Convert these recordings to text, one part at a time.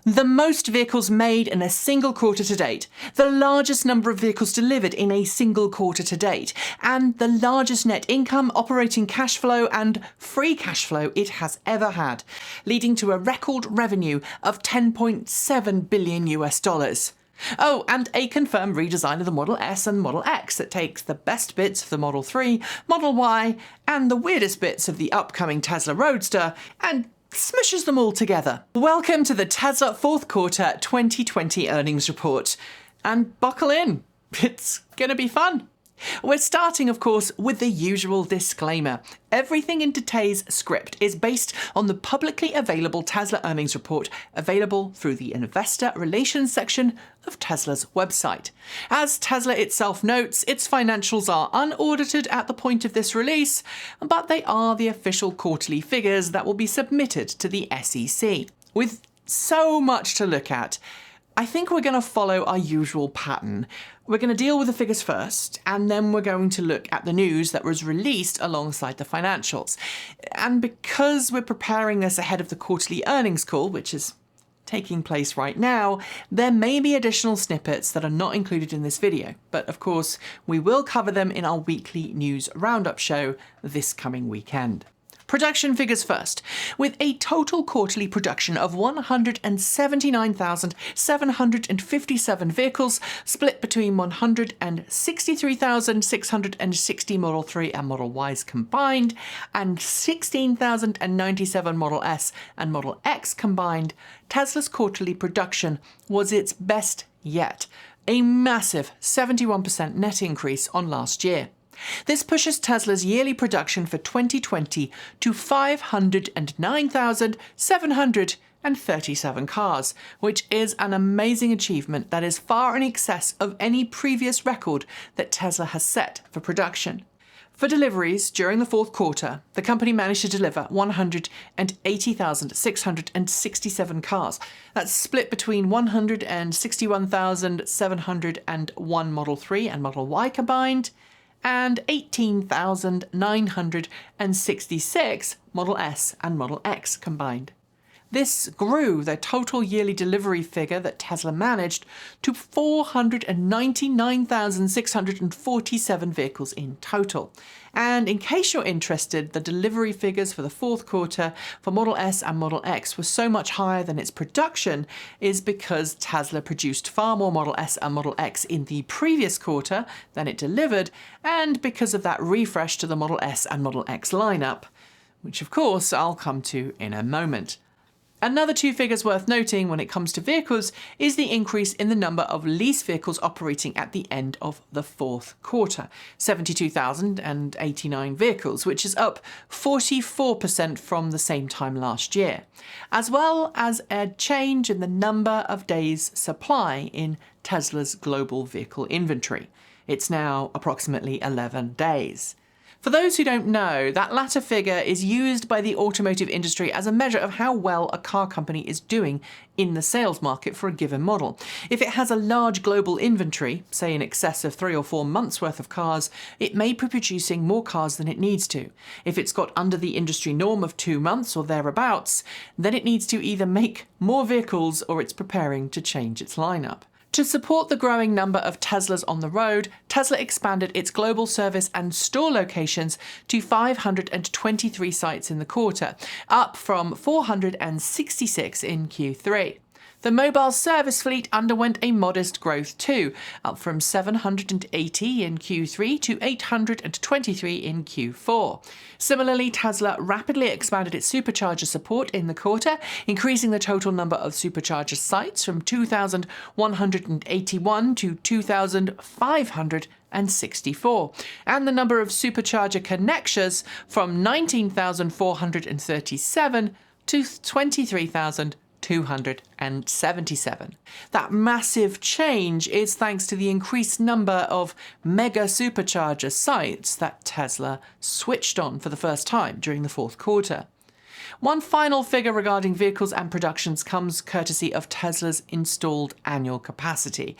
The most vehicles made in a single quarter to date, the largest number of vehicles delivered in a single quarter to date, and the largest net income, operating cash flow and free cash flow it has ever had, leading to a record revenue of $10.7 billion US. Oh, and a confirmed redesign of the Model S and Model X that takes the best bits of the Model 3, Model Y, and the weirdest bits of the upcoming Tesla Roadster, and smushes them all together. Welcome to the Tesla fourth quarter 2020 earnings report. And buckle in, it's gonna be fun. We're starting, of course, with the usual disclaimer. Everything in today's script is based on the publicly available Tesla earnings report available through the investor relations section of Tesla's website. As Tesla itself notes, its financials are unaudited at the point of this release, but they are the official quarterly figures that will be submitted to the SEC. With so much to look at, I think we're going to follow our usual pattern. We're going to deal with the figures first, and then we're going to look at the news that was released alongside the financials. And because we're preparing this ahead of the quarterly earnings call, which is taking place right now, there may be additional snippets that are not included in this video. But of course, we will cover them in our weekly news roundup show this coming weekend. Production figures first, with a total quarterly production of 179,757 vehicles, split between 163,660 Model 3 and Model Ys combined, and 16,097 Model S and Model X combined. Tesla's quarterly production was its best yet, a massive 71% net increase on last year. This pushes Tesla's yearly production for 2020 to 509,737 cars, which is an amazing achievement that is far in excess of any previous record that Tesla has set for production. For deliveries during the fourth quarter, the company managed to deliver 180,667 cars. That's split between 161,701 Model 3 and Model Y combined, and 18,966 Model S and Model X combined. This grew the total yearly delivery figure that Tesla managed to 499,647 vehicles in total. And in case you're interested, the delivery figures for the fourth quarter for Model S and Model X were so much higher than its production is because Tesla produced far more Model S and Model X in the previous quarter than it delivered, and because of that refresh to the Model S and Model X lineup, which of course I'll come to in a moment. Another two figures worth noting when it comes to vehicles is the increase in the number of lease vehicles operating at the end of the fourth quarter, 72,089 vehicles, which is up 44% from the same time last year, as well as a change in the number of days supply in Tesla's global vehicle inventory. It's now approximately 11 days. For those who don't know, that latter figure is used by the automotive industry as a measure of how well a car company is doing in the sales market for a given model. If it has a large global inventory, say in excess of 3 or 4 months worth of cars, it may be producing more cars than it needs to. If it's got under the industry norm of 2 months or thereabouts, then it needs to either make more vehicles or it's preparing to change its lineup. To support the growing number of Teslas on the road, Tesla expanded its global service and store locations to 523 sites in the quarter, up from 466 in Q3. The mobile service fleet underwent a modest growth too, up from 780 in Q3 to 823 in Q4. Similarly, Tesla rapidly expanded its supercharger support in the quarter, increasing the total number of supercharger sites from 2,181 to 2,564, and the number of supercharger connections from 19,437 to 23,277. That massive change is thanks to the increased number of mega supercharger sites that Tesla switched on for the first time during the fourth quarter. One final figure regarding vehicles and productions comes courtesy of Tesla's installed annual capacity,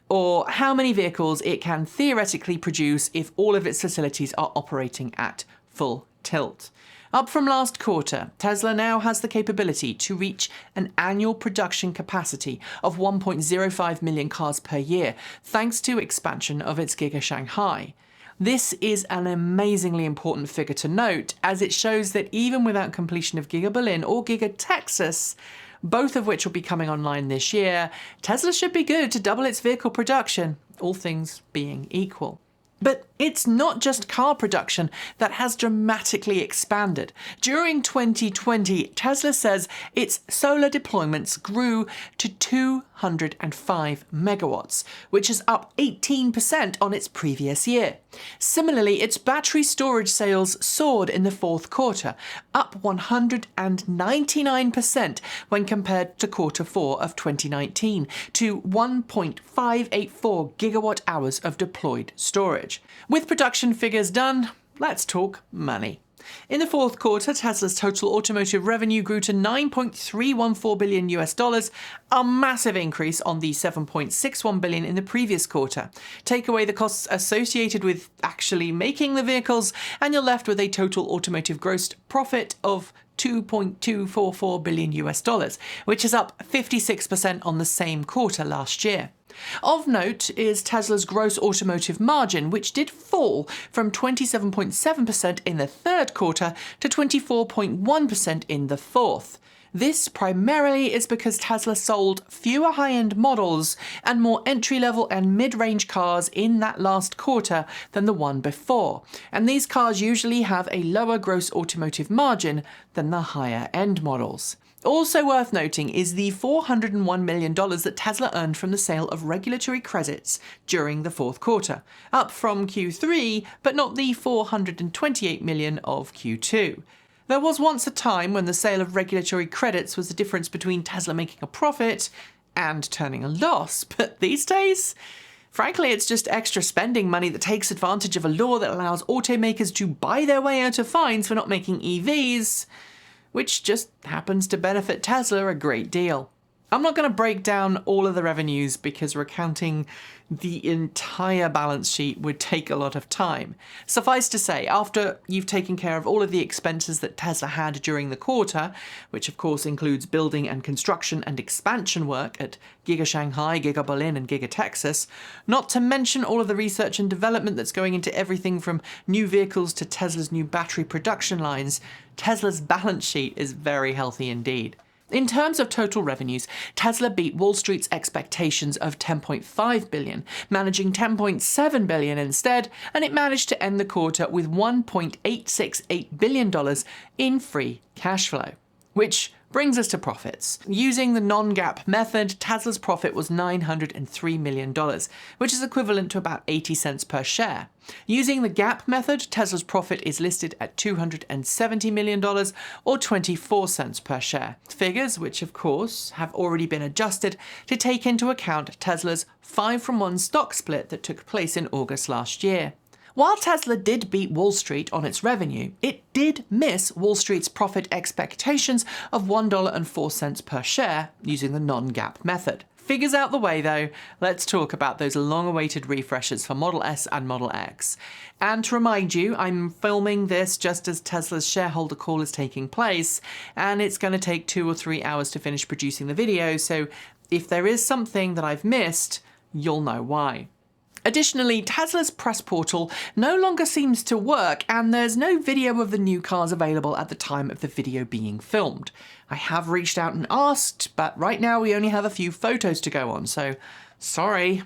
or how many vehicles it can theoretically produce if all of its facilities are operating at full tilt. Up from last quarter, Tesla now has the capability to reach an annual production capacity of 1.05 million cars per year, thanks to expansion of its Giga Shanghai. This is an amazingly important figure to note, as it shows that even without completion of Giga Berlin or Giga Texas, both of which will be coming online this year, Tesla should be good to double its vehicle production, all things being equal. But it's not just car production that has dramatically expanded. During 2020, Tesla says its solar deployments grew to 205 megawatts, which is up 18% on its previous year. Similarly, its battery storage sales soared in the fourth quarter, up 199% when compared to quarter 4 of 2019, to 1.584 gigawatt hours of deployed storage. With production figures done, let's talk money. In the fourth quarter, Tesla's total automotive revenue grew to $9.314 billion, a massive increase on the $7.61 billion in the previous quarter. Take away the costs associated with actually making the vehicles, and you're left with a total automotive gross profit of $2.244 billion, which is up 56% on the same quarter last year. Of note is Tesla's gross automotive margin, which did fall from 27.7% in the third quarter to 24.1% in the fourth. This primarily is because Tesla sold fewer high-end models and more entry-level and mid-range cars in that last quarter than the one before, and these cars usually have a lower gross automotive margin than the higher-end models. Also worth noting is the $401 million that Tesla earned from the sale of regulatory credits during the fourth quarter, up from Q3, but not the $428 million of Q2. There was once a time when the sale of regulatory credits was the difference between Tesla making a profit and turning a loss, but these days, frankly, it's just extra spending money that takes advantage of a law that allows automakers to buy their way out of fines for not making EVs, which just happens to benefit Tesla a great deal. I'm not going to break down all of the revenues because recounting the entire balance sheet would take a lot of time. Suffice to say, after you've taken care of all of the expenses that Tesla had during the quarter, which of course includes building and construction and expansion work at Giga Shanghai, Giga Berlin and Giga Texas, not to mention all of the research and development that's going into everything from new vehicles to Tesla's new battery production lines, Tesla's balance sheet is very healthy indeed. In terms of total revenues, Tesla beat Wall Street's expectations of $10.5 billion, managing $10.7 billion instead, and it managed to end the quarter with $1.868 billion in free cash flow. Which brings us to profits. Using the non-GAAP method, Tesla's profit was $903 million, which is equivalent to about 80 cents per share. Using the GAAP method, Tesla's profit is listed at $270 million or 24 cents per share. Figures which, of course, have already been adjusted to take into account Tesla's 5-for-1 stock split that took place in August last year. While Tesla did beat Wall Street on its revenue, it did miss Wall Street's profit expectations of $1.04 per share using the non-GAAP method. Figures out the way though, let's talk about those long-awaited refreshes for Model S and Model X. And to remind you, I'm filming this just as Tesla's shareholder call is taking place, and it's going to take 2 or 3 hours to finish producing the video, so if there is something that I've missed, you'll know why. Additionally, Tesla's press portal no longer seems to work, and there's no video of the new cars available at the time of the video being filmed. I have reached out and asked, but right now we only have a few photos to go on, so sorry.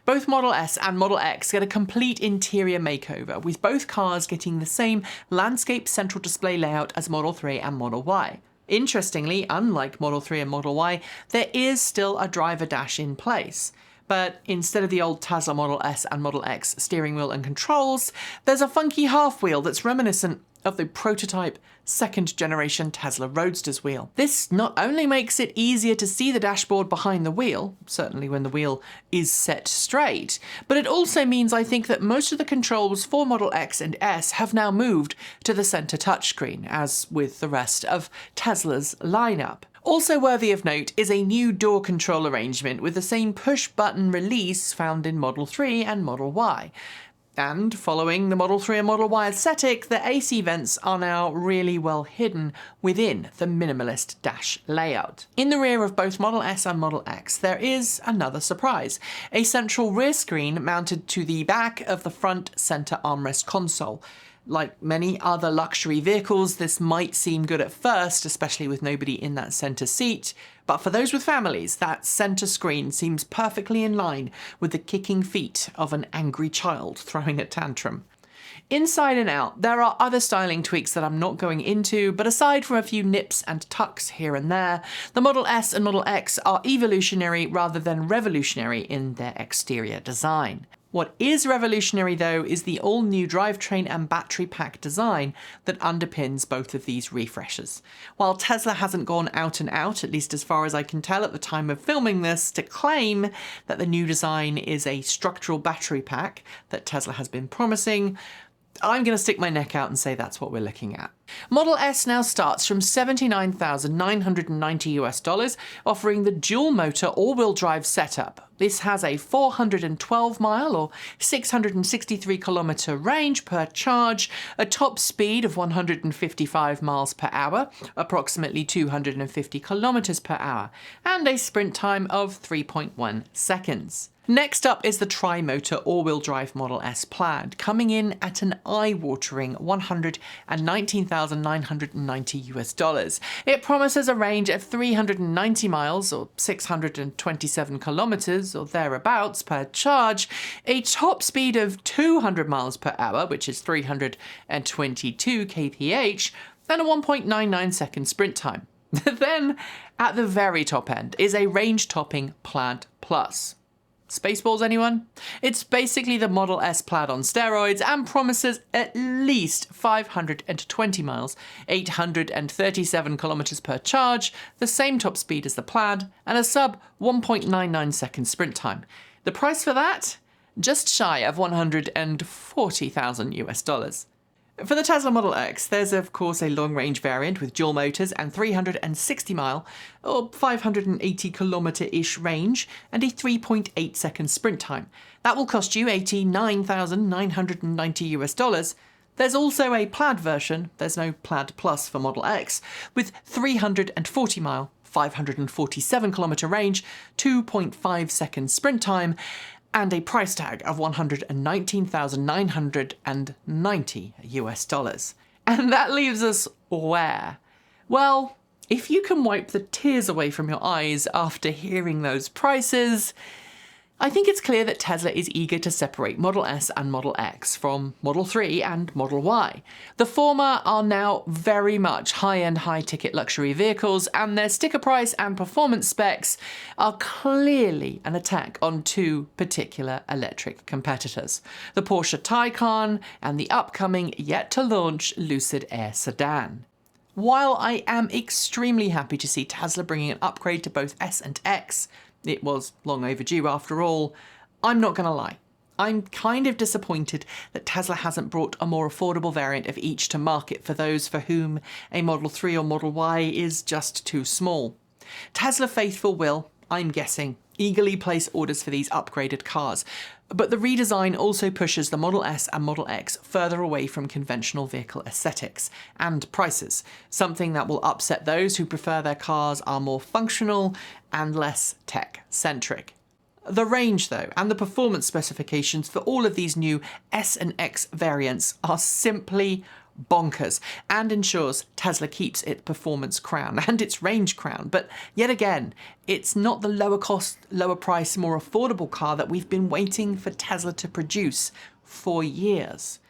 Both Model S and Model X get a complete interior makeover, with both cars getting the same landscape central display layout as Model 3 and Model Y. Interestingly, unlike Model 3 and Model Y, there is still a driver dash in place. But instead of the old Tesla Model S and Model X steering wheel and controls, there's a funky half wheel that's reminiscent of the prototype second-generation Tesla Roadster's wheel. This not only makes it easier to see the dashboard behind the wheel, certainly when the wheel is set straight, but it also means I think that most of the controls for Model X and S have now moved to the center touchscreen, as with the rest of Tesla's lineup. Also worthy of note is a new door control arrangement with the same push-button release found in Model 3 and Model Y. And following the Model 3 and Model Y aesthetic, the AC vents are now really well hidden within the minimalist dash layout. In the rear of both Model S and Model X, there is another surprise: a central rear screen mounted to the back of the front center armrest console. Like many other luxury vehicles, this might seem good at first, especially with nobody in that center seat, but for those with families, that center screen seems perfectly in line with the kicking feet of an angry child throwing a tantrum. Inside and out, there are other styling tweaks that I'm not going into, but aside from a few nips and tucks here and there, the Model S and Model X are evolutionary rather than revolutionary in their exterior design. What is revolutionary, though, is the all-new drivetrain and battery pack design that underpins both of these refreshes. While Tesla hasn't gone out and out, at least as far as I can tell at the time of filming this, to claim that the new design is a structural battery pack that Tesla has been promising, I'm going to stick my neck out and say that's what we're looking at. Model S now starts from $79,990, offering the dual motor all-wheel drive setup. This has a 412 mile or 663 kilometer range per charge, a top speed of 155 miles per hour, approximately 250 kilometers per hour, and a sprint time of 3.1 seconds. Next up is the tri-motor all-wheel drive Model S Plaid, coming in at an eye-watering $119,990. It promises a range of 390 miles or 627 kilometers or thereabouts per charge, a top speed of 200 miles per hour, which is 322 kph, and a 1.99 second sprint time. Then, at the very top end, is a range-topping Plaid Plus. Spaceballs, anyone? It's basically the Model S Plaid on steroids and promises at least 520 miles, 837 kilometers per charge, the same top speed as the Plaid, and a sub 1.99 second sprint time. The price for that? Just shy of $140,000. For the Tesla Model X, there's of course a long-range variant with dual motors and 360 mile or 580 kilometer-ish range and a 3.8 second sprint time. That will cost you $89,990. There's also a Plaid version, there's no Plaid Plus for Model X, with 340 mile, 547 kilometer range, 2.5 second sprint time, and a price tag of $119,990. And that leaves us where? Well, if you can wipe the tears away from your eyes after hearing those prices, I think it's clear that Tesla is eager to separate Model S and Model X from Model 3 and Model Y. The former are now very much high-end, high-ticket luxury vehicles, and their sticker price and performance specs are clearly an attack on two particular electric competitors, the Porsche Taycan and the upcoming, yet-to-launch Lucid Air sedan. While I am extremely happy to see Tesla bringing an upgrade to both S and X, it was long overdue after all, I'm not going to lie. I'm kind of disappointed that Tesla hasn't brought a more affordable variant of each to market for those for whom a Model 3 or Model Y is just too small. Tesla faithful will, I'm guessing, eagerly place orders for these upgraded cars, but the redesign also pushes the Model S and Model X further away from conventional vehicle aesthetics and prices, something that will upset those who prefer their cars are more functional and less tech-centric. The range, though, and the performance specifications for all of these new S and X variants are simply bonkers and ensures Tesla keeps its performance crown and its range crown. But yet again, it's not the lower cost, lower price, more affordable car that we've been waiting for Tesla to produce for years.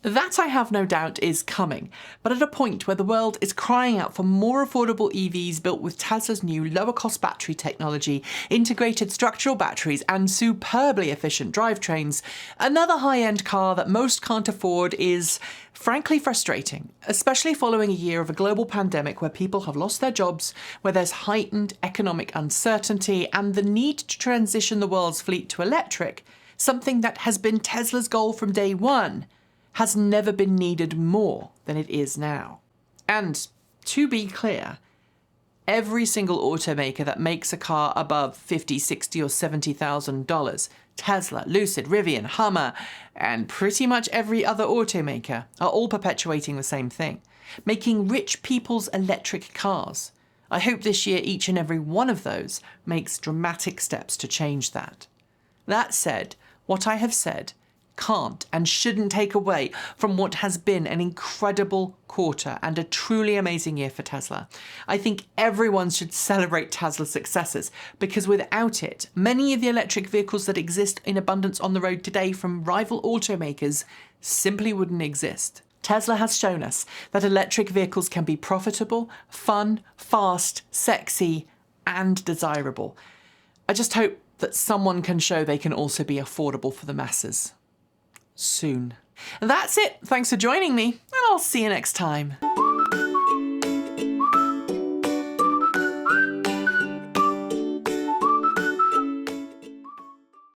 That, I have no doubt, is coming, but at a point where the world is crying out for more affordable EVs built with Tesla's new lower-cost battery technology, integrated structural batteries, and superbly efficient drivetrains, another high-end car that most can't afford is, frankly, frustrating, especially following a year of a global pandemic where people have lost their jobs, where there's heightened economic uncertainty, and the need to transition the world's fleet to electric, something that has been Tesla's goal from day one, has never been needed more than it is now. And to be clear, every single automaker that makes a car above $50,000, $60,000 or $70,000, Tesla, Lucid, Rivian, Hummer, and pretty much every other automaker are all perpetuating the same thing, making rich people's electric cars. I hope this year each and every one of those makes dramatic steps to change that. That said, what I have said can't and shouldn't take away from what has been an incredible quarter and a truly amazing year for Tesla. I think everyone should celebrate Tesla's successes, because without it, many of the electric vehicles that exist in abundance on the road today from rival automakers simply wouldn't exist. Tesla has shown us that electric vehicles can be profitable, fun, fast, sexy, and desirable. I just hope that someone can show they can also be affordable for the masses. Soon. That's it. Thanks for joining me, and I'll see you next time.